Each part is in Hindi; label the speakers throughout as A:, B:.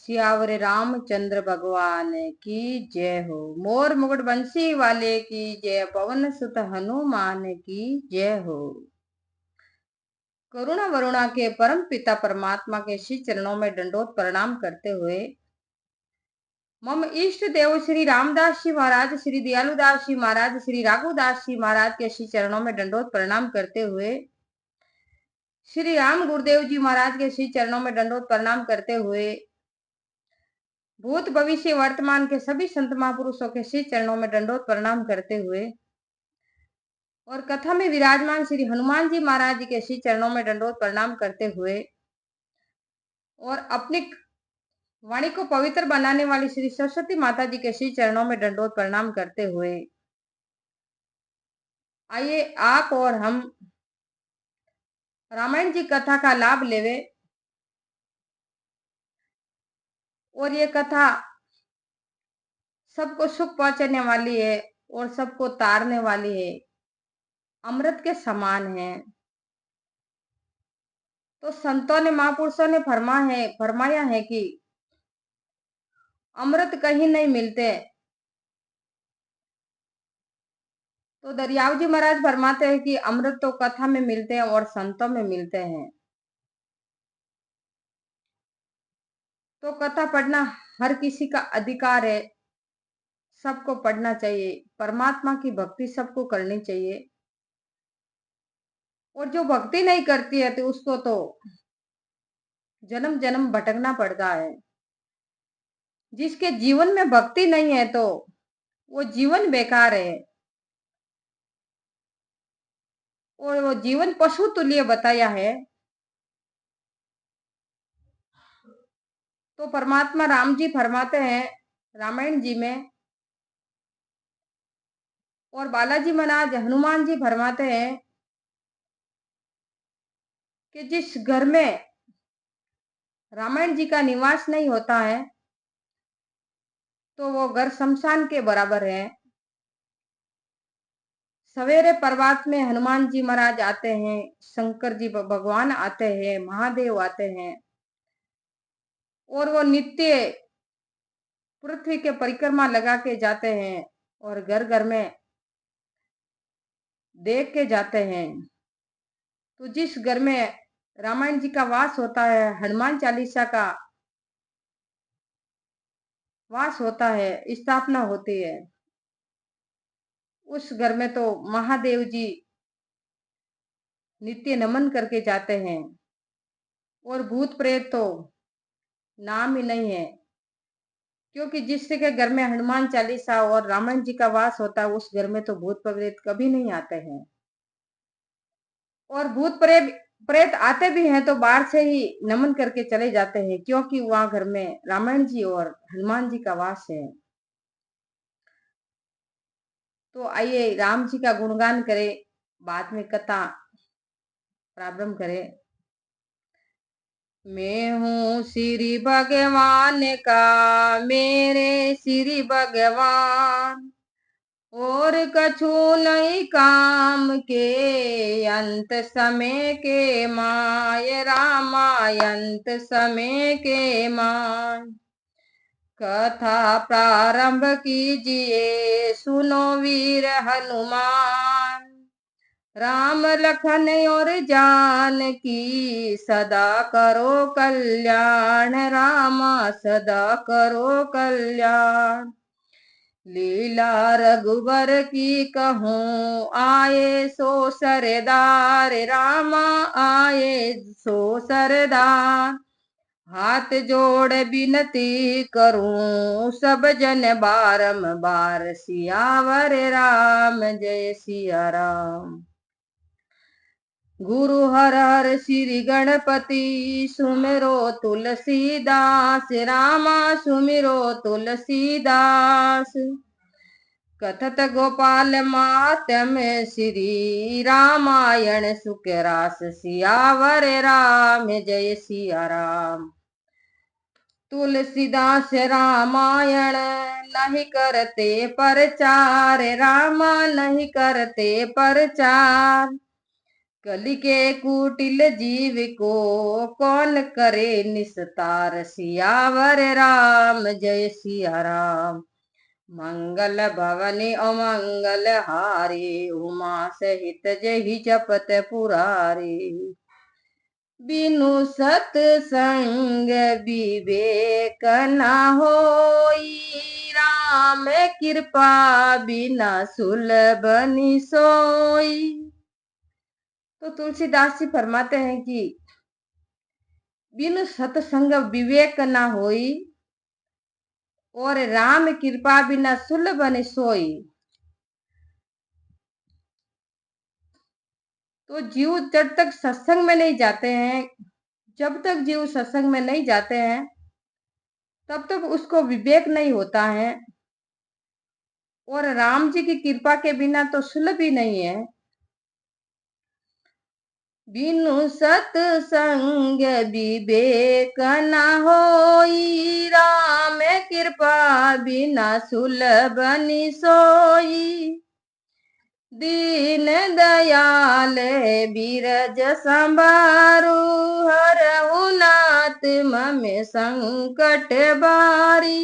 A: सियावर रामचंद्र भगवान की जय हो। मोर मुकुट बंसी वाले की जय। पवन सुत हनुमान की जय हो। करुणा वरुणा के परम पिता परमात्मा के श्री चरणों में दंडोत प्रणाम करते हुए मम इष्ट देव श्री रामदास जी महाराज, श्री दयालुदास जी महाराज, श्री राघुदास जी महाराज के श्री चरणों में दंडोत प्रणाम करते हुए श्री राम गुरुदेव जी महाराज के श्री चरणों में दंडोत प्रणाम करते हुए भूत भविष्य वर्तमान के सभी संत महापुरुषों के श्री चरणों में दंडोत प्रणाम करते हुए और कथा में विराजमान श्री हनुमान जी महाराज जी के श्री चरणों में दंडोत प्रणाम करते हुए और अपनी वाणी को पवित्र बनाने वाली श्री सरस्वती माता जी के श्री चरणों में दंडोत प्रणाम करते हुए आइए आप और हम रामायण जी कथा का लाभ लेवे। और ये कथा सबको सुख पहुंचाने वाली है और सबको तारने वाली है, अमृत के समान है। तो संतों ने महापुरुषों ने फरमाया है कि अमृत कहीं नहीं मिलते। तो दरियाव जी महाराज फरमाते हैं कि अमृत तो कथा में मिलते हैं और संतों में मिलते हैं। तो कथा पढ़ना हर किसी का अधिकार है, सबको पढ़ना चाहिए। परमात्मा की भक्ति सबको करनी चाहिए। और जो भक्ति नहीं करती है तो उसको तो जन्म जन्म भटकना पड़ता है। जिसके जीवन में भक्ति नहीं है तो वो जीवन बेकार है और वो जीवन पशु तुल्य बताया है। तो परमात्मा राम जी फरमाते हैं रामायण जी में, और बालाजी महाराज हनुमान जी फरमाते हैं कि जिस घर में रामायण जी का निवास नहीं होता है तो वो घर शमशान के बराबर है। सवेरे प्रभात में हनुमान जी महाराज आते हैं, शंकर जी भगवान आते हैं, महादेव आते हैं और वो नित्य पृथ्वी के परिक्रमा लगा के जाते हैं और घर घर में देख के जाते हैं। तो जिस घर में रामायण जी का वास होता है, हनुमान चालीसा का वास होता है, स्थापना होती है, उस घर में तो महादेव जी नित्य नमन करके जाते हैं और भूत प्रेत तो नाम ही नहीं है। क्योंकि जिसके के घर में हनुमान चालीसा और रामायण जी का वास होता है उस घर में तो भूत प्रेत कभी नहीं आते हैं। और भूत प्रेत आते भी हैं तो बाहर से ही नमन करके चले जाते हैं, क्योंकि वहां घर में रामायण जी और हनुमान जी का वास है। तो आइए राम जी का गुणगान करें, बाद में कथा प्रारंभ करें। मैं हूँ श्री भगवान का, मेरे श्री भगवान, और कछु नहीं काम के, अंत समय के माय रामायंत समय के माय। कथा प्रारंभ कीजिए, सुनो वीर हनुमान, राम लखन और जानकी सदा करो कल्याण, रामा सदा करो कल्याण। लीला रघुबर की कहूँ, आए सो सरदार, रामा आए सो सरदार। हाथ जोड़ विनती करूं, सब जन बारंबार, सियावर राम जय सिया राम। गुरु हर हर श्री गणपति, सुमिरो तुलसीदास, रामा सुमिरो तुलसीदास। कथत गोपाल मातम, श्री रामायण सुख रास, सियावर राम जय सिया राम। तुलसीदास रामायण नहीं करते प्रचार, रामा नहीं करते प्रचार। कलि के कुटिल जीव को कौन करे निस्तार। सियावर राम जय सिया राम। मंगल भवनी अमंगल हारी। उमा सहित जहि जपत पुरारी। बिनु सतसंग विवेक न होई। राम कृपा बिना सुलभ नि सोई। तो तुलसीदास जी फरमाते हैं कि बिनु सतसंग विवेक न होई और राम कृपा बिना सुलभ नि सोई। तो जीव जब तक सत्संग में नहीं जाते हैं, जब तक जीव सत्संग में नहीं जाते हैं तब तक उसको विवेक नहीं होता है। और राम जी की कृपा के बिना तो सुलभ ही नहीं है। बिनु सतसंग विवेक न होई। राम कृपा बिना सुलभ नि सोई। दीन दयाल बीरज संभारू। हरहु नाथ मम संकट बारी।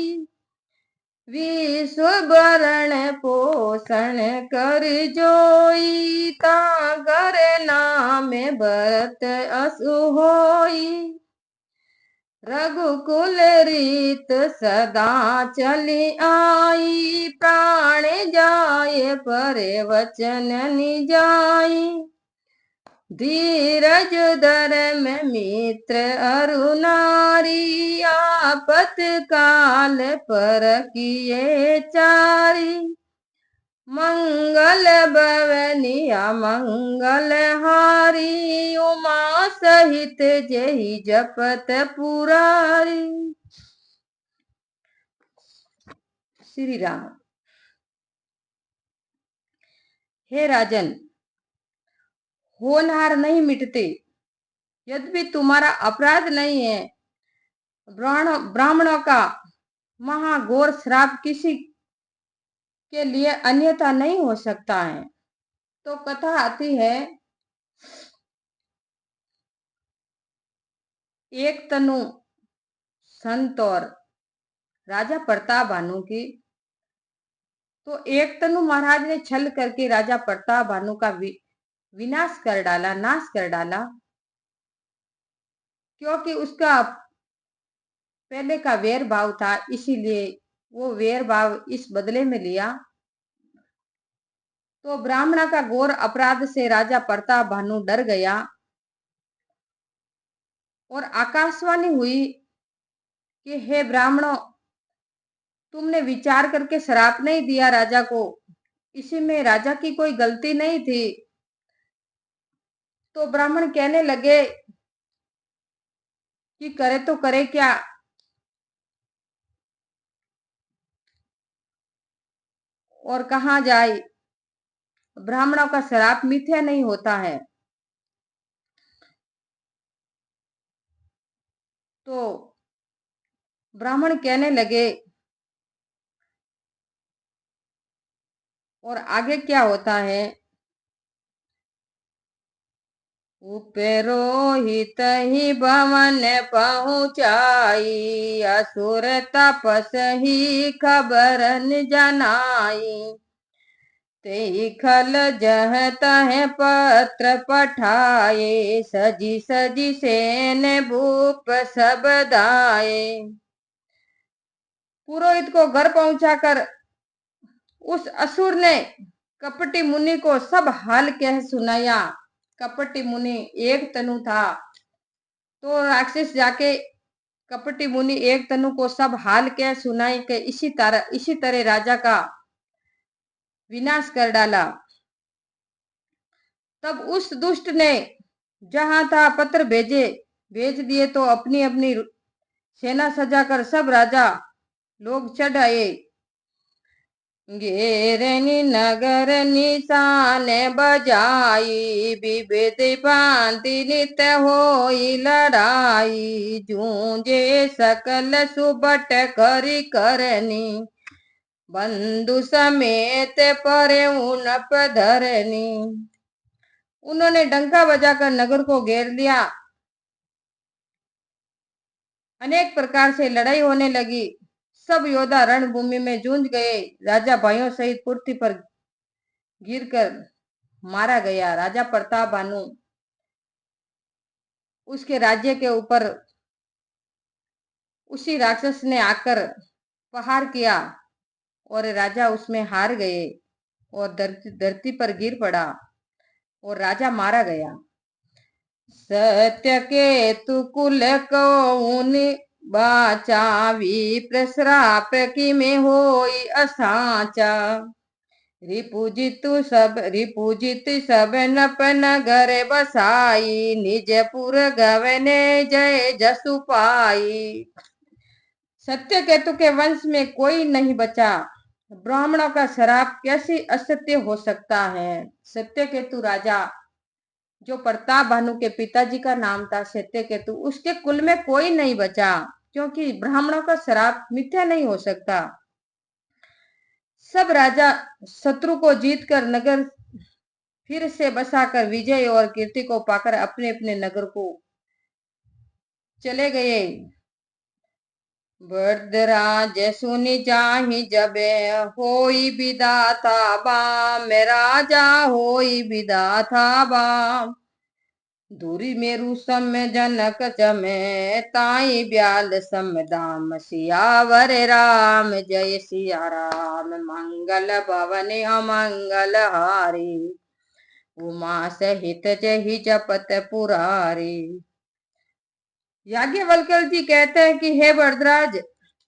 A: विश्व भरण पोषण कर जोई। तागर नाम भरत असु होई। रघुकुल रीत सदा चली आई। प्राण जाए पर वचन नि जाई। धीरज धर्म मित्र अरु नारी। आपत काल पर किए चारी। मंगल भवनी अमंगल हारी। उमा सहित जहि जपत पुरारी। श्री राम। हे राजन, होनहार नहीं मिटते। यद्यपि तुम्हारा अपराध नहीं है। ब्राह्मणों का महाघोर श्राप किसी के लिए अन्यथा नहीं हो सकता है। तो कथा आती है, एक तनु संत और राजा प्रताप भानु की। तो एक तनु महाराज ने छल करके राजा प्रताप भानु का विनाश कर डाला, नाश कर डाला। क्योंकि उसका पहले का वैर भाव था, इसीलिए वो वैर भाव इस बदले में लिया। तो ब्राह्मण का घोर अपराध से राजा प्रताप भानु डर गया और आकाशवाणी हुई कि हे ब्राह्मणों, तुमने विचार करके श्राप नहीं दिया राजा को, इसी में राजा की कोई गलती नहीं थी। तो ब्राह्मण कहने लगे कि करे तो करे क्या, और कहाँ जाए। ब्राह्मणों का श्राप मिथ्या नहीं होता है। तो ब्राह्मण कहने लगे, और आगे क्या होता है। उपरोहित ही भवन पहुँचाई। असुर तपस ही खबर न जनाई। ते खल जह तह पत्र पठाए। सजी सजी सेन भूप सब दाए। पुरोहित को घर पहुंचाकर उस असुर ने कपटी मुनि को सब हाल कह सुनाया। कपटी मुनि एक तनु था, तो राक्षस जाके कपटी मुनि एक तनु को सब हाल कह सुनाई के इसी तरह राजा का विनाश कर डाला। तब उस दुष्ट ने जहां था पत्र भेज दिए। तो अपनी अपनी सेना सजाकर सब राजा लोग चढ़ आए। घेरनी नगर निशान बजाई। विभेद भांति नित होई लड़ाई। जूझे सकल सुबट करी करनी। बंधु समेत परे उनप धरनी। उन्होंने डंका बजाकर नगर को घेर लिया। अनेक प्रकार से लड़ाई होने लगी। सब योद्धा रणभूमि में जूझ गए। राजा भाइयों सहित पृथ्वी पर गिरकर मारा गया। राजा प्रताप भानु उसके राज्य के ऊपर उसी राक्षस ने आकर प्रहार किया और राजा उसमें हार गए और धरती पर गिर पड़ा और राजा मारा गया। सत्य के तु कुल कौन बाचावी प्रसराप की में होई असाचा। रिपुजित सब नपन घर बसाई निजपुर गवने जय जसु पाई। सत्य केतु के वंश में कोई नहीं बचा। ब्राह्मणों का श्राप कैसे असत्य हो सकता है। सत्य केतु राजा जो प्रताप भानु के पिताजी का नाम था सत्य केतु, उसके कुल में कोई नहीं बचा, क्योंकि ब्राह्मणों का श्राप मिथ्या नहीं हो सकता। सब राजा शत्रु को जीतकर नगर फिर से बसाकर विजय और कीर्ति को पाकर अपने अपने नगर को चले गए। बर्दराज सुनि जाहि जबे होई विदाता बाम राजा होई विदाता बाम। दूरी मेरु सम जनक जमे ताई ब्याल सम दाम सियावर राम जय सिया राम। मंगल भवन अमंगल हारी उमा सहित जहि जपत पुरारी। याज्ञवल्क्य जी कहते हैं कि हे वरदराज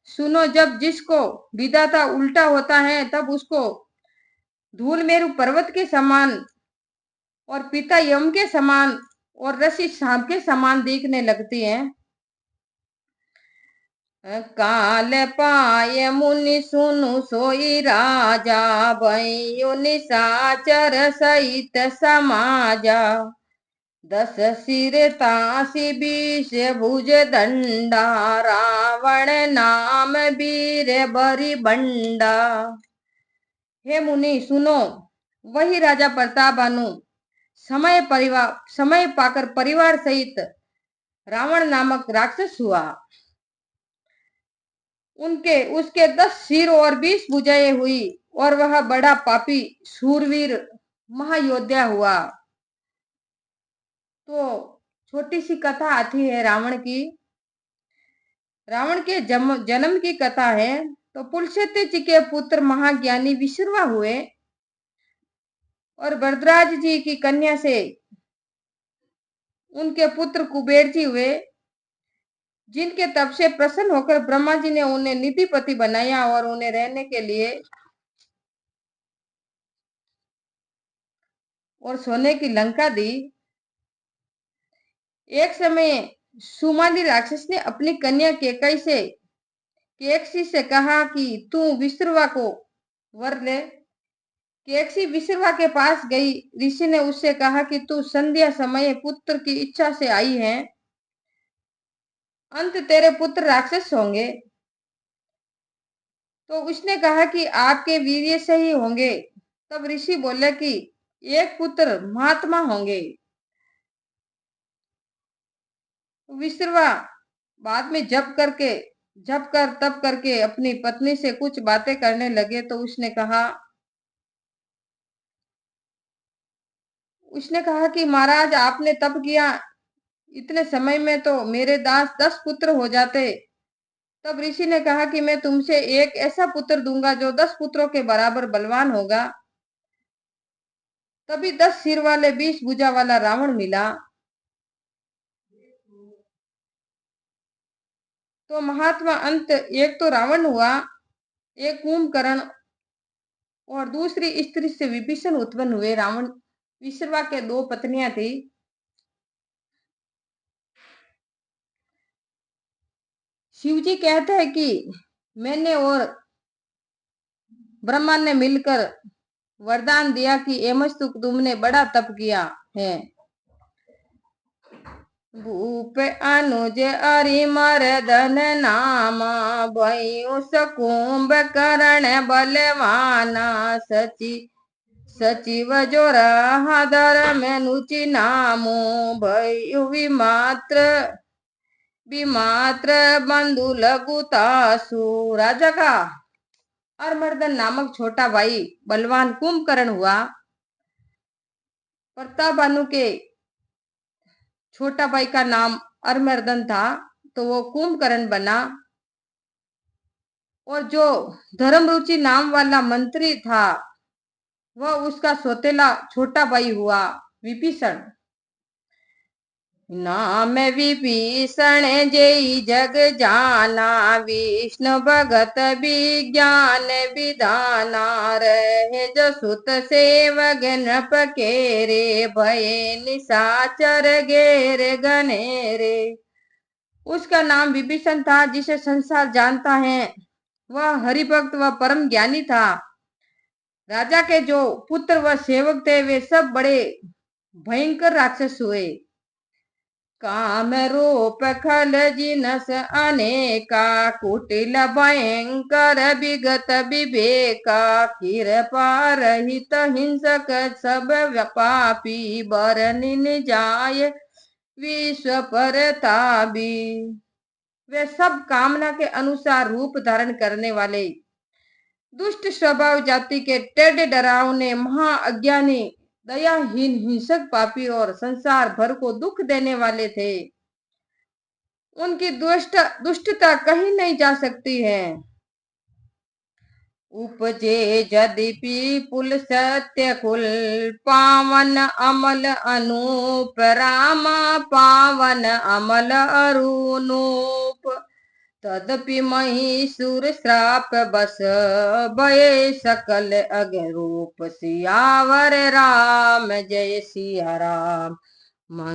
A: सुनो, जब जिसको विधाता उल्टा होता है तब उसको धूल मेरु पर्वत के समान और पिता यम के समान और रसी सांप के समान दिखने लगती है। काल पाए मुनि सुनु सोई राजा भयो निशाचर सहित समाजा। 10 सिर तासी 20 भुज दंडा रावण नाम वीर बरी बंडा। हे मुनि सुनो, वही राजा प्रताप भानु समय पाकर परिवार सहित रावण नामक राक्षस हुआ। उसके 10 सिर और 20 भुजाएं हुई और वह बड़ा पापी शूरवीर महायोद्धा हुआ। तो छोटी सी कथा आती है रावण की। रावण के जन्म की कथा है। तो पुलस्त्य जी के पुत्र महाज्ञानी विश्रवा हुए और वरदराज जी की कन्या से उनके पुत्र कुबेर जी हुए, जिनके तप से प्रसन्न होकर ब्रह्मा जी ने उन्हें निधिपति बनाया और उन्हें रहने के लिए और सोने की लंका दी। एक समय सुमाली राक्षस ने अपनी कन्या केकसी से कहा कि तू विश्रवा को वर ले। केकसी विश्रवा के पास गई। ऋषि ने उससे कहा कि तू संध्या समय पुत्र की इच्छा से आई है, अंत तेरे पुत्र राक्षस होंगे। तो उसने कहा कि आपके वीर्य से ही होंगे। तब ऋषि बोले कि एक पुत्र महात्मा होंगे। विश्रवा बाद में जप कर तप करके अपनी पत्नी से कुछ बातें करने लगे। तो उसने कहा कि महाराज आपने तप किया, इतने समय में तो मेरे दास 10 पुत्र हो जाते। तब ऋषि ने कहा कि मैं तुमसे एक ऐसा पुत्र दूंगा जो 10 पुत्रों के बराबर बलवान होगा। तभी 10 सिर वाले 20 भुजा वाला रावण मिला। तो महात्मा अंत एक तो रावण हुआ, एक कुंभकर्ण और दूसरी स्त्री से विभीषण उत्पन्न हुए। रावण विश्रवा के 2 पत्नियां थी। शिव जी कहते हैं कि मैंने और ब्रह्मा ने मिलकर वरदान दिया कि एमस्तु तुमने बड़ा तप किया है। भूप अनुज अरिमर्दन नामा भयो सकुंभ करण बलवाना। सचिव जो रहा धर्म नुचि नामो भयु विमात्र बंधु लघुतासु। राजा का अरमर्दन नामक छोटा भाई बलवान कुंभकर्ण हुआ। प्रताप बानु के छोटा भाई का नाम अरमर्दन था, तो वो कुंभकर्ण बना। और जो धर्मरुचि नाम वाला मंत्री था, वह उसका सौतेला छोटा भाई हुआ विभीषण। नाम विभीषण जेई जग जाना, विष्णु भगत विज्ञान विधाना। रहे जो सुत सेवक नृप केरे, भये निशाचर घेर घनेरे। उसका नाम विभीषण था, जिसे संसार जानता है। वह हरिभक्त व परम ज्ञानी था। राजा के जो पुत्र व सेवक थे, वे सब बड़े भयंकर राक्षस हुए। काम रूप खल जिनस अनेका, कुटिल भयंकर विगत विवेका। कृपा रहित हिंसक सब पापी, बरनिन जाय विश्व परतापी। वे सब कामना के अनुसार रूप धारण करने वाले, दुष्ट स्वभाव जाति के टेढ़े डरावने महा अज्ञानी, दयाहीन हिंसक पापी और संसार भर को दुख देने वाले थे। उनकी दुष्टता कहीं नहीं जा सकती है। उपजे यद्यपि पुल सत्य कुल, पावन अमल अनूप। रामा पावन अमल अरुनूप, तदपि महिषुर श्राप बस। भये सकल अग्नि रूप, सियावर राम जय सिया राम।